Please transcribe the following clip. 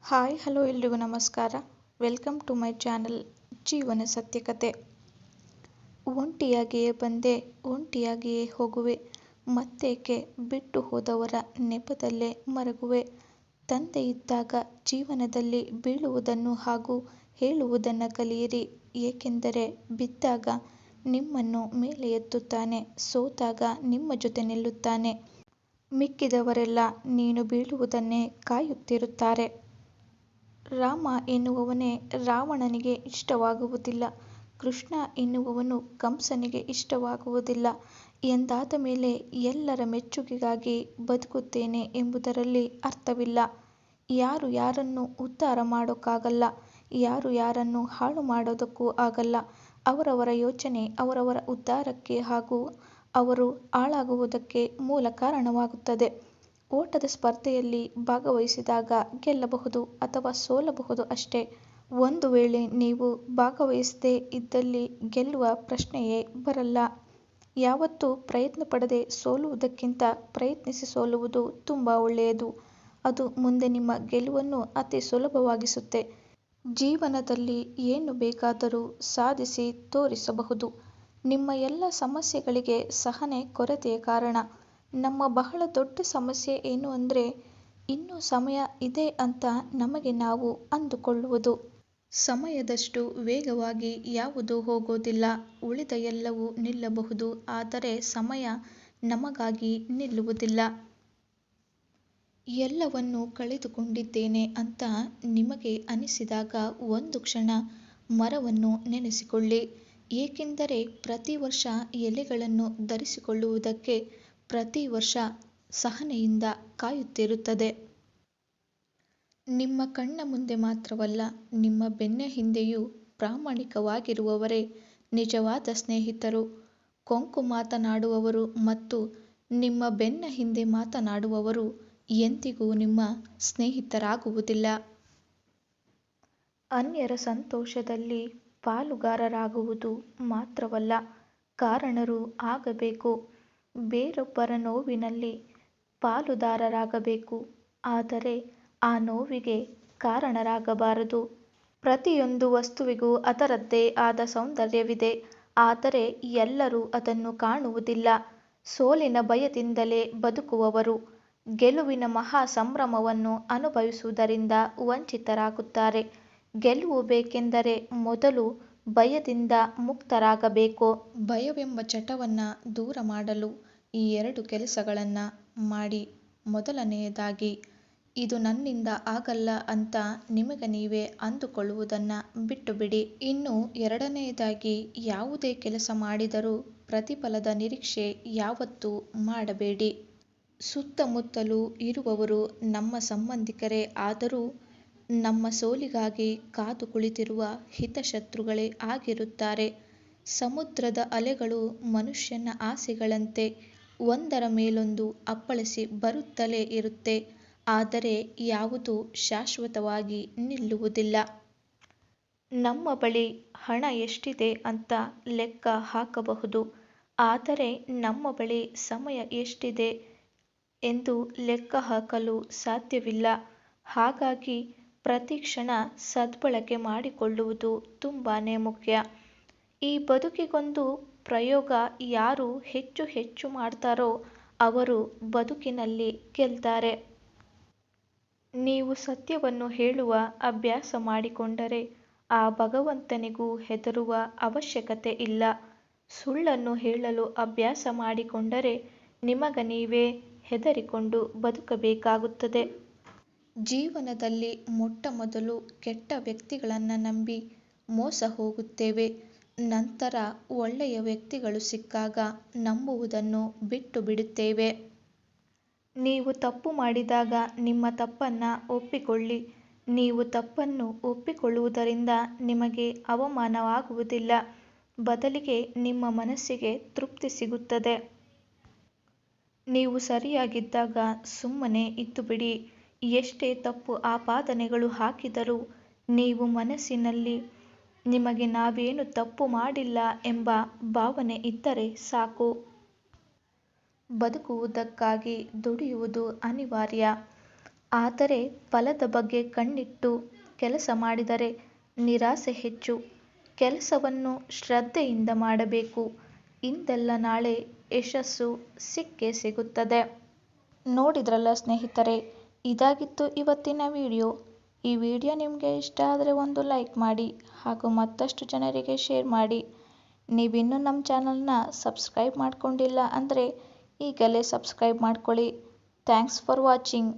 Hi hello ಎಲ್ರಿಗೂ ನಮಸ್ಕಾರ. Welcome to my channel ಜೀವನ ಸತ್ಯಕತೆ. ಒಂಟಿಯಾಗಿಯೇ ಬಂದೆ, ಒಂಟಿಯಾಗಿಯೇ ಹೋಗುವೆ, ಮತ್ತೇಕೆ ಬಿಟ್ಟು ಹೋದವರ ನೆಪದಲ್ಲೇ ಮರಗುವೆ. ತಂದೆ ಇದ್ದಾಗ ಜೀವನದಲ್ಲಿ ಬೀಳುವುದನ್ನು ಹಾಗೂ ಹೇಳುವುದನ್ನು ಕಲಿಯಿರಿ, ಏಕೆಂದರೆ ಬಿದ್ದಾಗ ನಿಮ್ಮನ್ನು ಮೇಲೆ ಎತ್ತುತ್ತಾನೆ, ಸೋತಾಗ ನಿಮ್ಮ ಜೊತೆ ನಿಲ್ಲುತ್ತಾನೆ. ಮಿಕ್ಕಿದವರೆಲ್ಲ ನೀನು ಬೀಳುವುದನ್ನೇ ಕಾಯುತ್ತಿರುತ್ತಾರೆ. ರಾಮ ಎನ್ನುವವನೇ ರಾವಣನಿಗೆ ಇಷ್ಟವಾಗುವುದಿಲ್ಲ, ಕೃಷ್ಣ ಎನ್ನುವವನು ಕಂಸನಿಗೆ ಇಷ್ಟವಾಗುವುದಿಲ್ಲ ಎಂದಾದ ಮೇಲೆ ಎಲ್ಲರ ಮೆಚ್ಚುಗೆಗಾಗಿ ಬದುಕುತ್ತೇನೆ ಎಂಬುದರಲ್ಲಿ ಅರ್ಥವಿಲ್ಲ. ಯಾರು ಯಾರನ್ನು ಉದ್ಧಾರ ಮಾಡೋಕ್ಕಾಗಲ್ಲ, ಯಾರು ಯಾರನ್ನು ಹಾಳು ಮಾಡೋದಕ್ಕೂ ಆಗಲ್ಲ. ಅವರವರ ಯೋಚನೆ ಅವರವರ ಉದ್ಧಾರಕ್ಕೆ ಹಾಗೂ ಅವರು ಹಾಳಾಗುವುದಕ್ಕೆ ಮೂಲ ಕಾರಣವಾಗುತ್ತದೆ. ಓಟದ ಸ್ಪರ್ಧೆಯಲ್ಲಿ ಭಾಗವಹಿಸಿದಾಗ ಗೆಲ್ಲಬಹುದು ಅಥವಾ ಸೋಲಬಹುದು ಅಷ್ಟೇ. ಒಂದು ವೇಳೆ ನೀವು ಭಾಗವಹಿಸದೇ ಇದ್ದಲ್ಲಿ ಗೆಲ್ಲುವ ಪ್ರಶ್ನೆಯೇ ಬರಲ್ಲ. ಯಾವತ್ತೂ ಪ್ರಯತ್ನ ಪಡದೆ ಸೋಲುವುದಕ್ಕಿಂತ ಪ್ರಯತ್ನಿಸಿ ಸೋಲುವುದು ತುಂಬ ಒಳ್ಳೆಯದು. ಅದು ಮುಂದೆ ನಿಮ್ಮ ಗೆಲುವನ್ನು ಅತಿ ಸುಲಭವಾಗಿಸುತ್ತೆ. ಜೀವನದಲ್ಲಿ ಏನು ಬೇಕಾದರೂ ಸಾಧಿಸಿ ತೋರಿಸಬಹುದು. ನಿಮ್ಮ ಎಲ್ಲ ಸಮಸ್ಯೆಗಳಿಗೆ ಸಹನೆ ಕೊರತೆಯ ಕಾರಣ. ನಮ್ಮ ಬಹಳ ದೊಡ್ಡ ಸಮಸ್ಯೆ ಏನು ಅಂದರೆ ಇನ್ನೂ ಸಮಯ ಇದೆ ಅಂತ ನಮಗೆ ನಾವು ಅಂದುಕೊಳ್ಳುವುದು. ಸಮಯದಷ್ಟು ವೇಗವಾಗಿ ಯಾವುದೂ ಹೋಗೋದಿಲ್ಲ. ಉಳಿದ ಎಲ್ಲವೂ ನಿಲ್ಲಬಹುದು, ಆದರೆ ಸಮಯ ನಮಗಾಗಿ ನಿಲ್ಲುವುದಿಲ್ಲ. ಎಲ್ಲವನ್ನೂ ಕಳೆದುಕೊಂಡಿದ್ದೇನೆ ಅಂತ ನಿಮಗೆ ಅನಿಸಿದಾಗ ಒಂದು ಕ್ಷಣ ಮರವನ್ನು ನೆನೆಸಿಕೊಳ್ಳಿ. ಏಕೆಂದರೆ ಪ್ರತಿ ವರ್ಷ ಎಲೆಗಳನ್ನು ಧರಿಸಿಕೊಳ್ಳುವುದಕ್ಕೆ ಪ್ರತಿ ವರ್ಷ ಸಹನೆಯಿಂದ ಕಾಯುತ್ತಿರುತ್ತದೆ. ನಿಮ್ಮ ಕಣ್ಣ ಮುಂದೆ ಮಾತ್ರವಲ್ಲ, ನಿಮ್ಮ ಬೆನ್ನ ಹಿಂದೆಯೂ ಪ್ರಾಮಾಣಿಕವಾಗಿರುವವರೇ ನಿಜವಾದ ಸ್ನೇಹಿತರು. ಕೊಂಕು ಮಾತನಾಡುವವರು ಮತ್ತು ನಿಮ್ಮ ಬೆನ್ನ ಹಿಂದೆ ಮಾತನಾಡುವವರು ಎಂದಿಗೂ ನಿಮ್ಮ ಸ್ನೇಹಿತರಾಗುವುದಿಲ್ಲ. ಅನ್ಯರ ಸಂತೋಷದಲ್ಲಿ ಪಾಲುಗಾರರಾಗುವುದು ಮಾತ್ರವಲ್ಲ, ಕಾರಣರೂ ಆಗಬೇಕು. ಬೇರೊಬ್ಬರ ನೋವಿನಲ್ಲಿ ಪಾಲುದಾರರಾಗಬೇಕು, ಆದರೆ ಆ ನೋವಿಗೆ ಕಾರಣರಾಗಬಾರದು. ಪ್ರತಿಯೊಂದು ವಸ್ತುವಿಗೂ ಅದರದ್ದೇ ಆದ ಸೌಂದರ್ಯವಿದೆ, ಆದರೆ ಎಲ್ಲರೂ ಅದನ್ನು ಕಾಣುವುದಿಲ್ಲ. ಸೋಲಿನ ಭಯದಿಂದಲೇ ಬದುಕುವವರು ಗೆಲುವಿನ ಮಹಾ ಸಂಭ್ರಮವನ್ನು ಅನುಭವಿಸುವುದರಿಂದ ವಂಚಿತರಾಗುತ್ತಾರೆ. ಗೆಲುವು ಬೇಕೆಂದರೆ ಮೊದಲು ಭಯದಿಂದ ಮುಕ್ತರಾಗಬೇಕು. ಭಯವೆಂಬ ಚಟವನ್ನು ದೂರ ಮಾಡಲು ಈ 2 ಕೆಲಸಗಳನ್ನು ಮಾಡಿ. ಮೊದಲನೆಯದಾಗಿ, ಇದು ನನ್ನಿಂದ ಆಗಲ್ಲ ಅಂತ ನಿಮಗೆ ನೀವೇ ಅಂದುಕೊಳ್ಳುವುದನ್ನು ಬಿಟ್ಟುಬಿಡಿ. ಇನ್ನು ಎರಡನೆಯದಾಗಿ, ಯಾವುದೇ ಕೆಲಸ ಮಾಡಿದರೂ ಪ್ರತಿಫಲದ ನಿರೀಕ್ಷೆ ಯಾವತ್ತೂ ಮಾಡಬೇಡಿ. ಸುತ್ತಮುತ್ತಲೂ ಇರುವವರು ನಮ್ಮ ಸಂಬಂಧಿಕರೇ ಆದರೂ ನಮ್ಮ ಸೋಲಿಗಾಗಿ ಕಾದು ಕುಳಿತಿರುವ ಹಿತಶತ್ರುಗಳೇ ಆಗಿರುತ್ತಾರೆ. ಸಮುದ್ರದ ಅಲೆಗಳು ಮನುಷ್ಯನ ಆಸೆಗಳಂತೆ ಒಂದರ ಮೇಲೊಂದು ಅಪ್ಪಳಿಸಿ ಬರುತ್ತಲೇ ಇರುತ್ತೆ, ಆದರೆ ಯಾವುದೂ ಶಾಶ್ವತವಾಗಿ ನಿಲ್ಲುವುದಿಲ್ಲ. ನಮ್ಮ ಬಳಿ ಹಣ ಎಷ್ಟಿದೆ ಅಂತ ಲೆಕ್ಕ ಹಾಕಬಹುದು, ಆದರೆ ನಮ್ಮ ಬಳಿ ಸಮಯ ಎಷ್ಟಿದೆ ಎಂದು ಲೆಕ್ಕ ಹಾಕಲು ಸಾಧ್ಯವಿಲ್ಲ. ಹಾಗಾಗಿ ಪ್ರತಿ ಕ್ಷಣ ಸದ್ಬಳಕೆ ಮಾಡಿಕೊಳ್ಳುವುದು ತುಂಬಾನೇ ಮುಖ್ಯ. ಈ ಬದುಕಿಗೊಂದು ಪ್ರಯೋಗ ಯಾರು ಹೆಚ್ಚು ಹೆಚ್ಚು ಮಾಡ್ತಾರೋ ಅವರು ಬದುಕಿನಲ್ಲಿ ಗೆಲ್ತಾರೆ. ನೀವು ಸತ್ಯವನ್ನು ಹೇಳುವ ಅಭ್ಯಾಸ ಮಾಡಿಕೊಂಡರೆ ಆ ಭಗವಂತನಿಗೂ ಹೆದರುವ ಅವಶ್ಯಕತೆ ಇಲ್ಲ. ಸುಳ್ಳನ್ನು ಹೇಳಲು ಅಭ್ಯಾಸ ಮಾಡಿಕೊಂಡರೆ ನಿಮಗೆ ನೀವೇ ಹೆದರಿಕೊಂಡು ಬದುಕಬೇಕಾಗುತ್ತದೆ. ಜೀವನದಲ್ಲಿ ಮೊಟ್ಟಮೊದಲು ಕೆಟ್ಟ ವ್ಯಕ್ತಿಗಳನ್ನು ನಂಬಿ ಮೋಸ ಹೋಗುತ್ತೇವೆ. ನಂತರ ಒಳ್ಳೆಯ ವ್ಯಕ್ತಿಗಳು ಸಿಕ್ಕಾಗ ನಂಬುವುದನ್ನು ಬಿಟ್ಟು ಬಿಡುತ್ತೇವೆ. ನೀವು ತಪ್ಪು ಮಾಡಿದಾಗ ನಿಮ್ಮ ತಪ್ಪನ್ನು ಒಪ್ಪಿಕೊಳ್ಳಿ. ನೀವು ತಪ್ಪನ್ನು ಒಪ್ಪಿಕೊಳ್ಳುವುದರಿಂದ ನಿಮಗೆ ಅವಮಾನವಾಗುವುದಿಲ್ಲ, ಬದಲಿಗೆ ನಿಮ್ಮ ಮನಸ್ಸಿಗೆ ತೃಪ್ತಿ ಸಿಗುತ್ತದೆ. ನೀವು ಸರಿಯಾಗಿದ್ದಾಗ ಸುಮ್ಮನೆ ಇದ್ದುಬಿಡಿ. ಎಷ್ಟೇ ತಪ್ಪು ಆಪಾದನೆಗಳು ಹಾಕಿದರೂ ನೀವು ಮನಸ್ಸಿನಲ್ಲಿ ನಿಮಗೆ ನಾವೇನು ತಪ್ಪು ಮಾಡಿಲ್ಲ ಎಂಬ ಭಾವನೆ ಇದ್ದರೆ ಸಾಕು. ಬದುಕುವುದಕ್ಕಾಗಿ ದುಡಿಯುವುದು ಅನಿವಾರ್ಯ, ಆದರೆ ಫಲದ ಬಗ್ಗೆ ಕಣ್ಣಿಟ್ಟು ಕೆಲಸ ಮಾಡಿದರೆ ನಿರಾಸೆ ಹೆಚ್ಚು. ಕೆಲಸವನ್ನು ಶ್ರದ್ಧೆಯಿಂದ ಮಾಡಬೇಕು. ಇಂದಲ್ಲ ನಾಳೆ ಯಶಸ್ಸು ಸಿಕ್ಕೇ ಸಿಗುತ್ತದೆ. ನೋಡಿದ್ರಲ್ಲ ಸ್ನೇಹಿತರೆ, ಇದಾಗಿತ್ತು ಇವತ್ತಿನ ವಿಡಿಯೋ. ಈ ವಿಡಿಯೋ ನಿಮಗೆ ಇಷ್ಟ ಆದರೆ ಒಂದು ಲೈಕ್ ಮಾಡಿ ಹಾಗೂ ಮತ್ತಷ್ಟು ಜನರಿಗೆ ಶೇರ್ ಮಾಡಿ. ನೀವಿನ್ನೂ ನಮ್ಮ ಚಾನಲ್ನ ಸಬ್ಸ್ಕ್ರೈಬ್ ಮಾಡ್ಕೊಂಡಿಲ್ಲ ಅಂದರೆ ಈಗಲೇ ಸಬ್ಸ್ಕ್ರೈಬ್ ಮಾಡ್ಕೊಳ್ಳಿ. Thanks for watching.